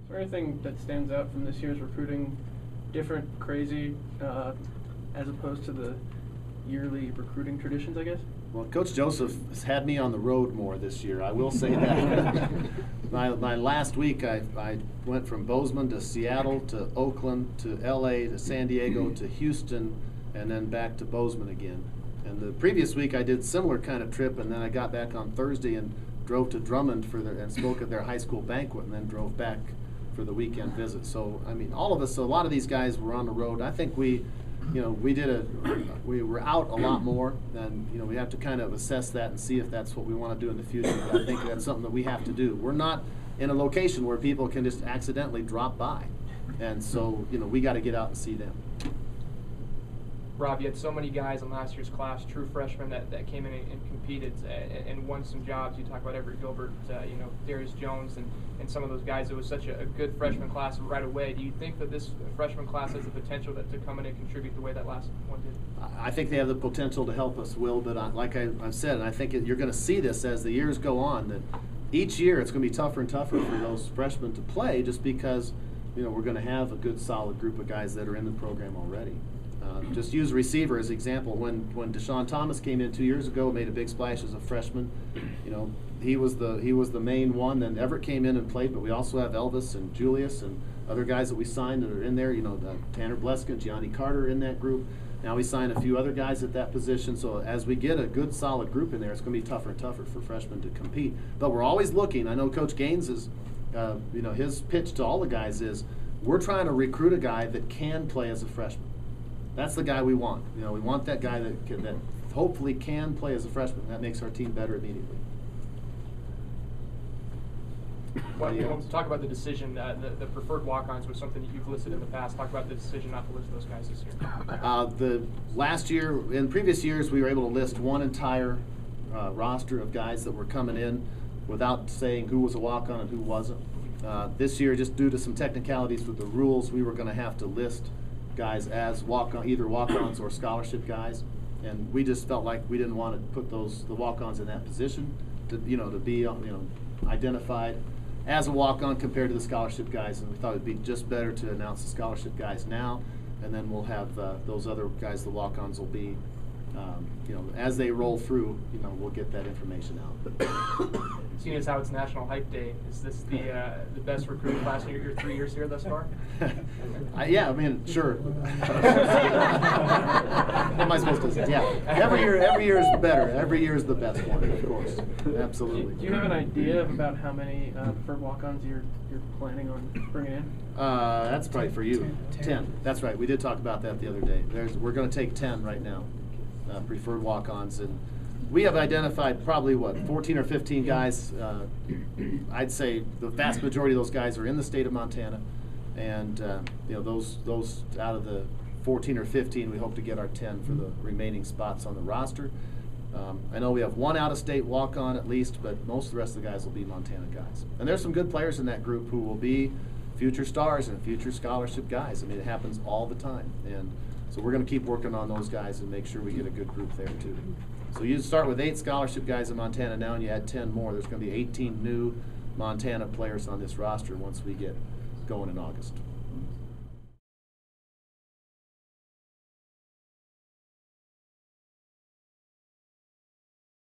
Is there anything that stands out from this year's recruiting, different, crazy, as opposed to the yearly recruiting traditions, I guess? Well, Coach Joseph has had me on the road more this year, I will say that. my last week, I went from Bozeman to Seattle to Oakland to LA to San Diego to Houston and then back to Bozeman again. And the previous week I did similar kind of trip, and then I got back on Thursday and drove to Drummond and spoke at their high school banquet, and then drove back for the weekend visit. So I mean, all of us, so a lot of these guys were on the road. I think we were out a lot more, and we have to kind of assess that and see if that's what we want to do in the future. But I think that's something that we have to do. We're not in a location where people can just accidentally drop by, and so we got to get out and see them. Rob, you had so many guys in last year's class, true freshmen, that came in and competed and won some jobs. You talk about Everett Gilbert, Darius Jones, and some of those guys. It was such a good freshman class right away. Do you think that this freshman class has the potential to come in and contribute the way that last one did? I think they have the potential to help us, Will, but like I've said, and I think you're going to see this as the years go on, that each year it's going to be tougher and tougher for those freshmen to play, just because we're going to have a good, solid group of guys that are in the program already. Just use receiver as an example. When Deshaun Thomas came in 2 years ago, made a big splash as a freshman. He was the main one. Then Everett came in and played, but we also have Elvis and Julius and other guys that we signed that are in there. Tanner Bleska, Gianni Carter in that group. Now we signed a few other guys at that position. So as we get a good, solid group in there, it's going to be tougher and tougher for freshmen to compete. But we're always looking. I know Coach Gaines is, his pitch to all the guys is, we're trying to recruit a guy that can play as a freshman. That's the guy we want. We want that guy that hopefully can play as a freshman. That makes our team better immediately. Well, talk about the decision. The preferred walk-ons was something that you've listed in the past. Talk about the decision not to list those guys this year. Last year, in previous years, we were able to list one entire roster of guys that were coming in without saying who was a walk-on and who wasn't. This year, just due to some technicalities with the rules, we were going to have to list guys as either walk-ons or scholarship guys, and we just felt like we didn't want to put the walk-ons in that position to be identified as a walk-on compared to the scholarship guys, and we thought it'd be just better to announce the scholarship guys now, and then we'll have those other guys, the walk-ons, will be as they roll through, we'll get that information out. Seeing as how it's National Hype Day, is this the best recruiting class in your 3 years here thus far? Yeah, I mean, sure. What am I supposed to say? Yeah, every year is better. Every year is the best one, of course. Absolutely. Do you have an idea of about how many preferred walk-ons you're planning on bringing in? That's probably for you. 10. That's right. We did talk about that the other day. We're going to take 10 right now, preferred walk-ons, and we have identified probably 14 or 15 guys. I'd say the vast majority of those guys are in the state of Montana, and those out of the 14 or 15, we hope to get our 10 for the remaining spots on the roster. I know we have one out-of-state walk-on at least, but most of the rest of the guys will be Montana guys. And there's some good players in that group who will be future stars and future scholarship guys. I mean, it happens all the time, and so we're going to keep working on those guys and make sure we get a good group there too. So you start with 8 scholarship guys in Montana now, and you add 10 more. There's going to be 18 new Montana players on this roster once we get going in August.